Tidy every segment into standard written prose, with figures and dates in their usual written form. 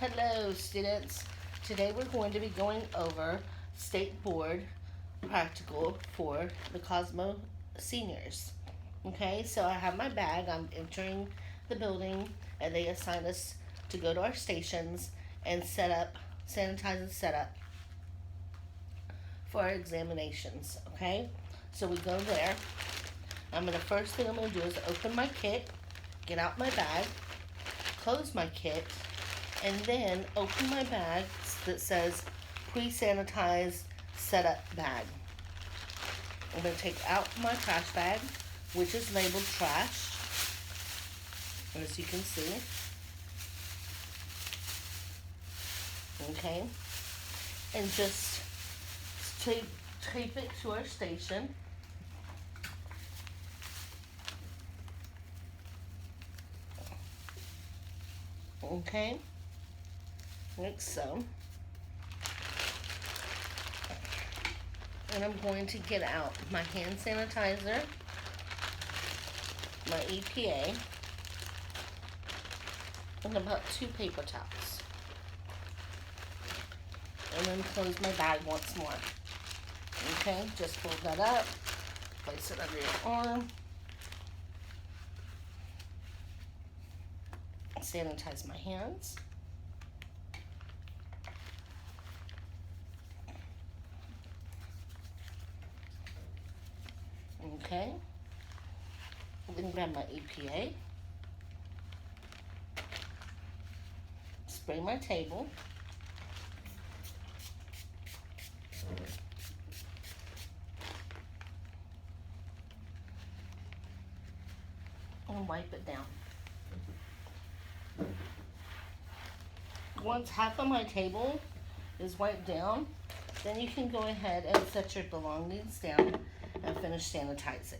Hello students, today we're going to be going over State Board Practical for the Cosmo seniors. Okay, so I have my bag, I'm entering the building and they assign us to go to our stations and sanitize and set up for our examinations. Okay, so we go there. First thing I'm going to do is open my kit, get out my bag, close my kit, and then open my bag that says pre-sanitized setup bag. I'm going to take out my trash bag, which is labeled trash, as you can see. Okay, and just tape it to our station. Okay, like so. And I'm going to get out my hand sanitizer, my EPA, and about 2 paper towels. And then close my bag once more. Okay, just fold that up, place it under your arm, sanitize my hands. Okay, then grab my EPA, spray my table, and wipe it down. Once half of my table is wiped down, then you can go ahead and set your belongings down and finish sanitizing.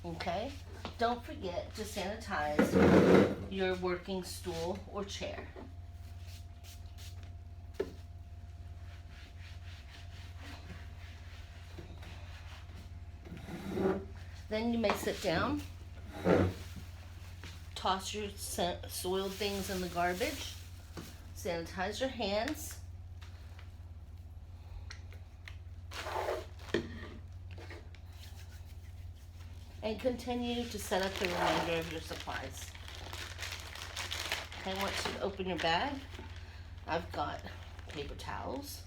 Okay, don't forget to sanitize your working stool or chair. Then you may sit down, toss your soiled things in the garbage, sanitize your hands, and continue to set up the remainder of your supplies. Okay, once you open your bag, I've got paper towels.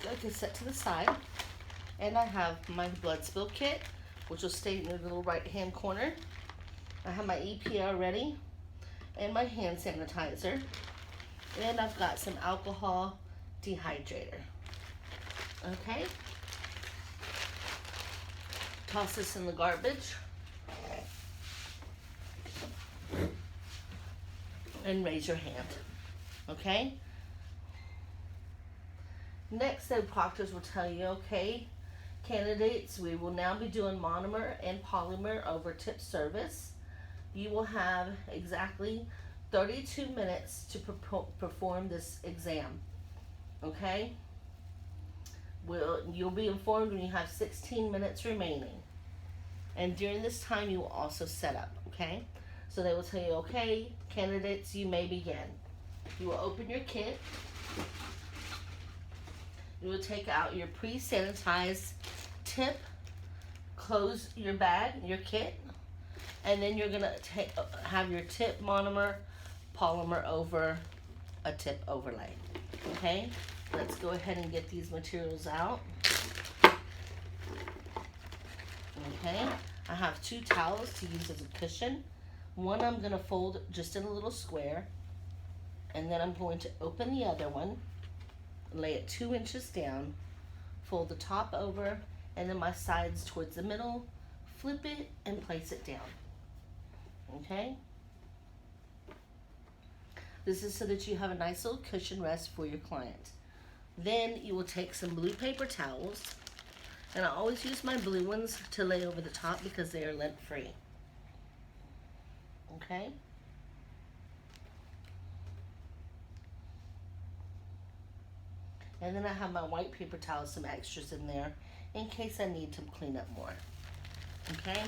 I can set to the side. And I have my blood spill kit, which will stay in the little right hand corner. I have my EPA ready, and my hand sanitizer. And I've got some alcohol dehydrator. Okay? Toss this in the garbage. And raise your hand. Okay? Next, the proctors will tell you, okay, candidates, we will now be doing monomer and polymer over tip service. You will have exactly 32 minutes to perform this exam. Okay? You'll be informed when you have 16 minutes remaining. And during this time, you will also set up. Okay? So they will tell you, okay, candidates, you may begin. You will open your kit. You will take out your pre-sanitized tip, close your bag, your kit, and then you're gonna have your tip monomer, polymer over a tip overlay. Okay, let's go ahead and get these materials out. Okay, I have 2 towels to use as a cushion. One I'm gonna fold just in a little square, and then I'm going to open the other one, lay it 2 inches down, fold the top over, and then my sides towards the middle, flip it and place it down. Okay? This is so that you have a nice little cushion rest for your client. Then you will take some blue paper towels, and I always use my blue ones to lay over the top because they are lint free. Okay? And then I have my white paper towels, some extras in there, in case I need to clean up more. Okay,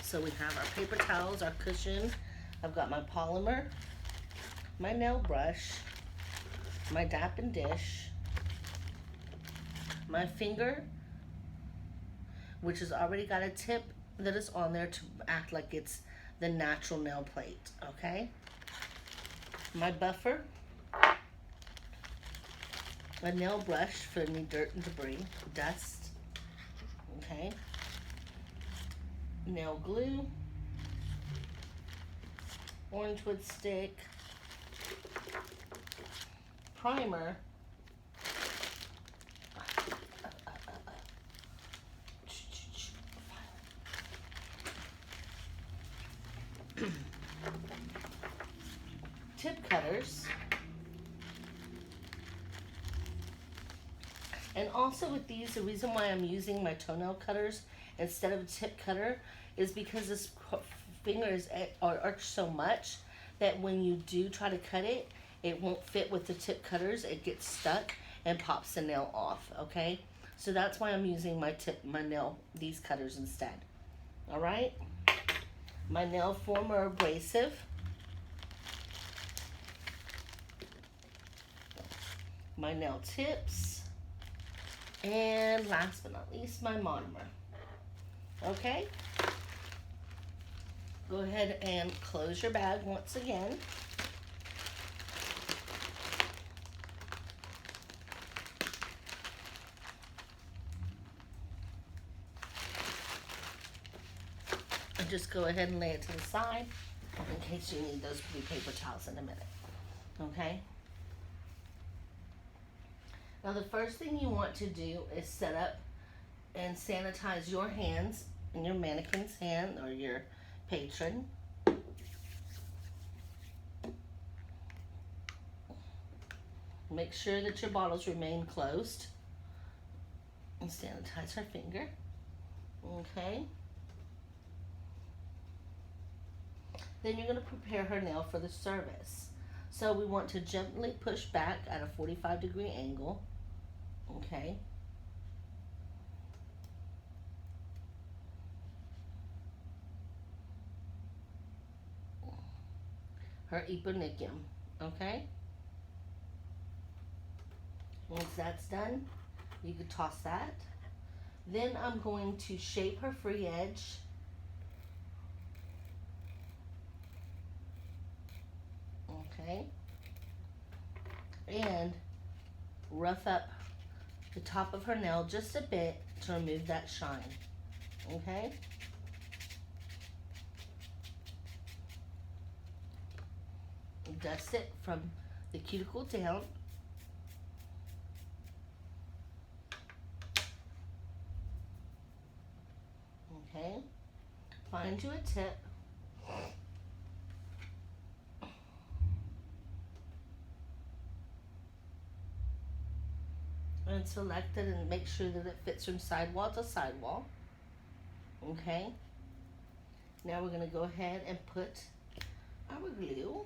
so we have our paper towels, our cushion. I've got my polymer, my nail brush, my dap and dish, my finger, which has already got a tip that is on there to act like it's the natural nail plate. Okay, my buffer, a nail brush for any dirt and debris, dust. Okay, nail glue, orange wood stick, primer, tip cutters, and also with these, the reason why I'm using my toenail cutters instead of a tip cutter is because this finger is arched so much that when you do try to cut it, it won't fit with the tip cutters. It gets stuck and pops the nail off. Okay, so that's why I'm using these cutters instead. All right, my nail former abrasive, my nail tips, and last but not least, my monomer. Okay, go ahead and close your bag once again. And just go ahead and lay it to the side in case you need those blue paper towels in a minute. Okay? Now the first thing you want to do is set up and sanitize your hands and your mannequin's hand or your patron. Make sure that your bottles remain closed. And sanitize her finger. Okay? Then you're going to prepare her nail for the service. So we want to gently push back at a 45-degree angle. Okay? Her eponychium. Okay? Once that's done, you can toss that. Then I'm going to shape her free edge. Okay? And rough up the top of her nail just a bit to remove that shine. Okay? Dust it from the cuticle down. Okay? Find you a tip. And select it and make sure that it fits from sidewall to sidewall. Okay? Now we're going to go ahead and put our glue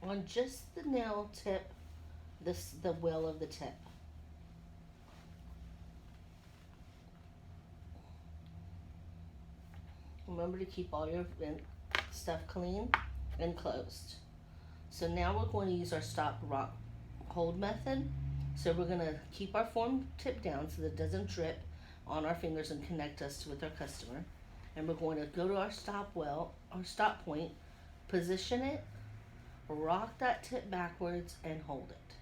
on just the nail tip, the will of the tip. Remember to keep all your stuff clean and closed. So now we're going to use our stop, rock, hold method. So we're going to keep our form tip down so that it doesn't drip on our fingers and connect us with our customer. And we're going to go to our stop point, position it, rock that tip backwards, and hold it.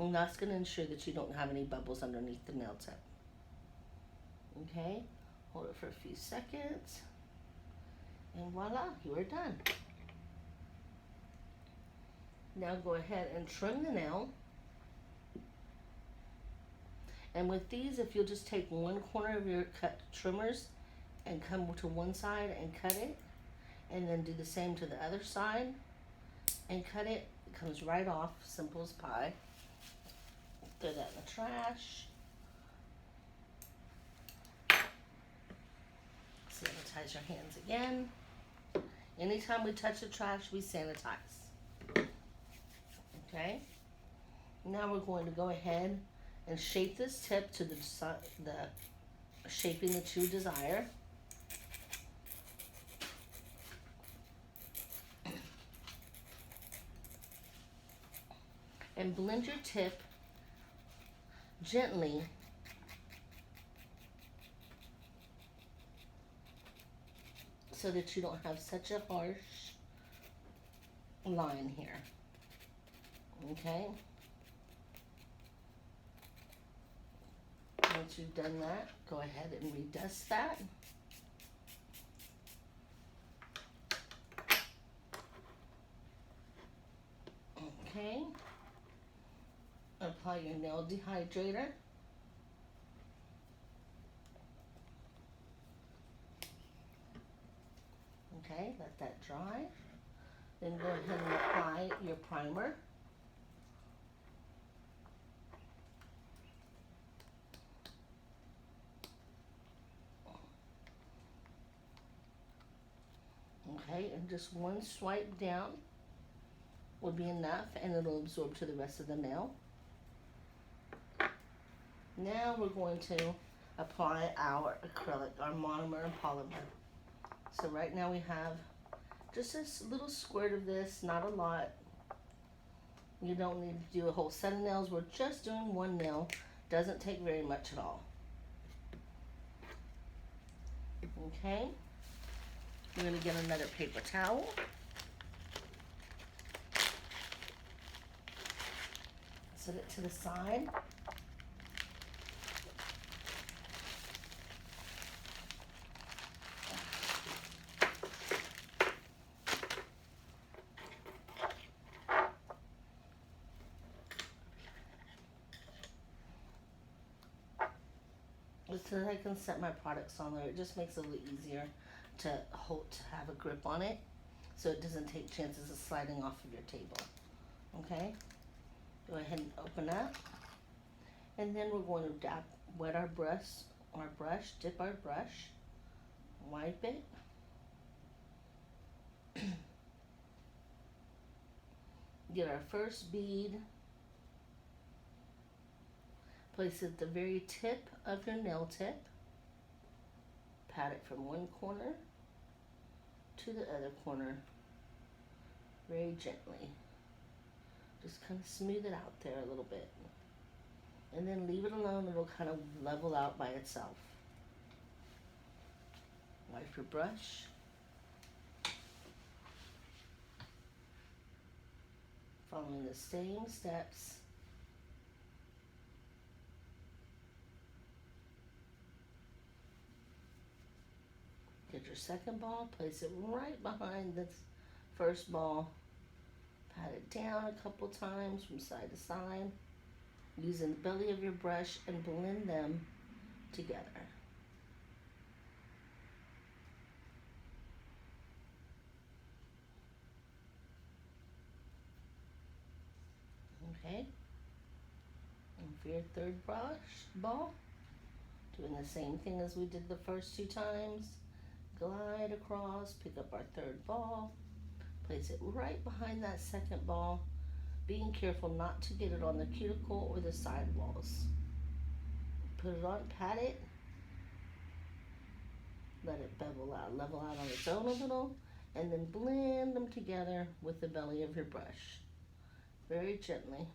And that's going to ensure that you don't have any bubbles underneath the nail tip. Okay? Hold it for a few seconds. And voila, you are done. Now go ahead and trim the nail. And with these, if you'll just take one corner of your cut trimmers and come to one side and cut it, and then do the same to the other side and cut it, it comes right off, simple as pie. Throw that in the trash. Sanitize your hands again. Anytime we touch the trash, we sanitize. Okay? Now we're going to go ahead and shape this tip to the shaping that you desire. And blend your tip gently so that you don't have such a harsh line here. Okay? Once you've done that, go ahead and redust that. Okay? Apply your nail dehydrator. Okay, let that dry. Then go ahead and apply your primer. Okay, and just one swipe down will be enough, and it'll absorb to the rest of the nail. Now we're going to apply our acrylic, our monomer and polymer. So right now we have just this little squirt of this, not a lot. You don't need to do a whole set of nails. We're just doing one nail. Doesn't take very much at all. Okay. We're going to get another paper towel. Set it to the side. So that I can set my products on there. It just makes it a little easier to have a grip on it, so it doesn't take chances of sliding off of your table. Okay, go ahead and open up, and then we're going to wet our brush, dip our brush, wipe it, get our first bead, place it at the very tip of your nail tip, pat it from one corner to the other corner very gently. Just kind of smooth it out there a little bit. And then leave it alone, it'll kind of level out by itself. Wipe your brush. Following the same steps. Get your second ball, place it right behind the first ball. Pat it down a couple times from side to side, using the belly of your brush, and blend them together. Okay, and for your third ball, doing the same thing as we did the first two times. Glide across, pick up our third ball, place it right behind that second ball, being careful not to get it on the cuticle or the side walls. Put it on, pat it, let it level out on its own a little, and then blend them together with the belly of your brush, very gently.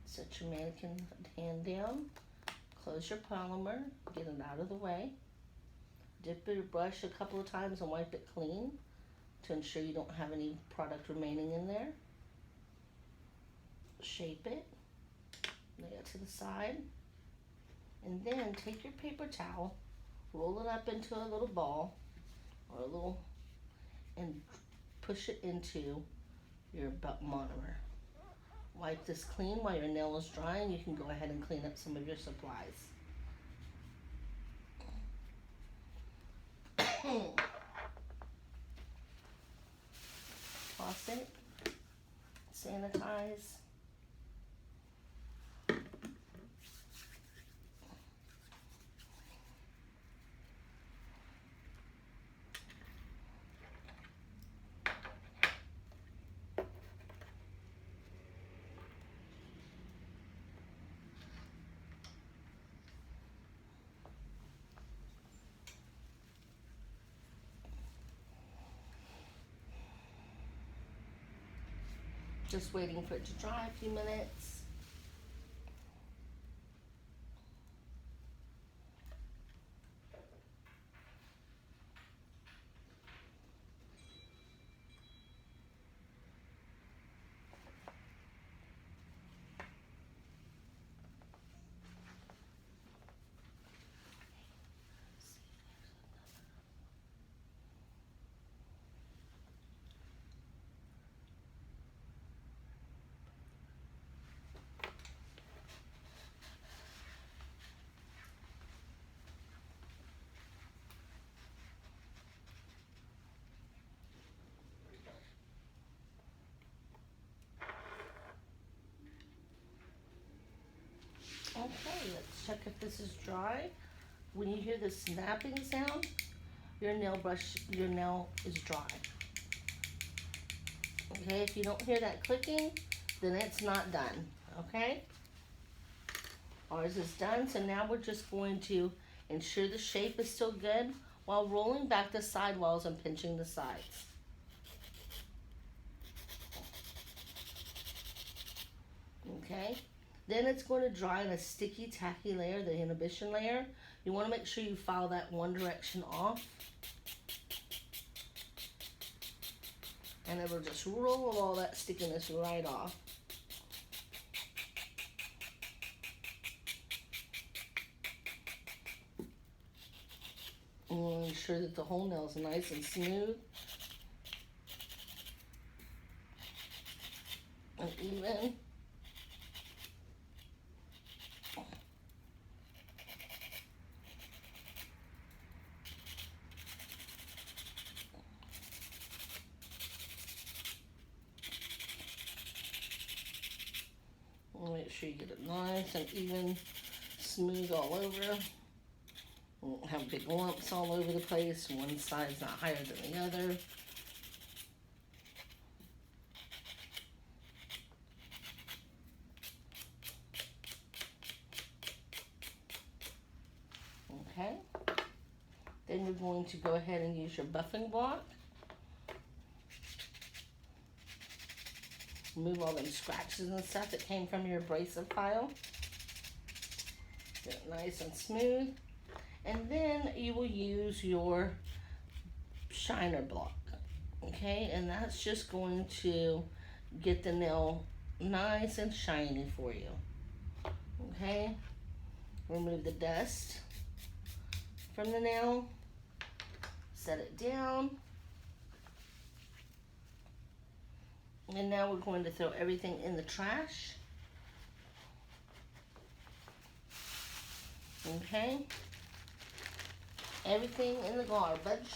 Set your mannequin hand down, close your polymer, get it out of the way. Dip your brush a couple of times and wipe it clean to ensure you don't have any product remaining in there. Shape it, lay it to the side, and then take your paper towel, roll it up into a little ball and push it into your monomer. Wipe this clean while your nail is drying. You can go ahead and clean up some of your supplies. Toss it, sanitize, Just waiting for it to dry a few minutes. Okay, let's check if this is dry. When you hear the snapping sound, your nail is dry. Okay, if you don't hear that clicking, then it's not done. Okay? Ours is done, so now we're just going to ensure the shape is still good while rolling back the sidewalls and pinching the sides. Okay? Then it's going to dry in a sticky, tacky layer, the inhibition layer. You want to make sure you file that one direction off. And it'll just roll all that stickiness right off. And we'll ensure that the whole nail is nice and smooth and even. Make sure you get it nice and even, smooth all over. Won't have big lumps all over the place. One side's not higher than the other. Okay. Then you're going to go ahead and use your buffing block. Remove all them scratches and stuff that came from your abrasive file. Get it nice and smooth. And then you will use your shiner block. Okay, and that's just going to get the nail nice and shiny for you. Okay, remove the dust from the nail. Set it down. And now we're going to throw everything in the trash. Okay. Everything in the garbage.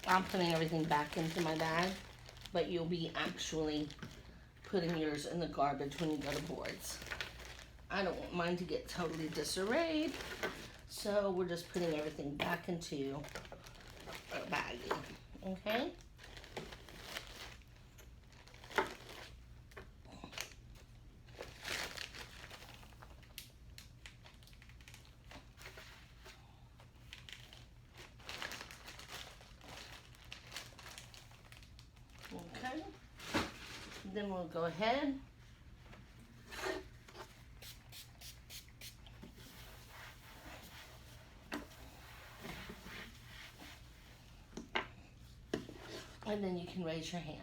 I'm putting everything back into my bag, but you'll be actually putting yours in the garbage when you go to boards. I don't want mine to get totally disarrayed, so we're just putting everything back into our baggie, okay? Okay, then we'll go ahead and then you can raise your hand.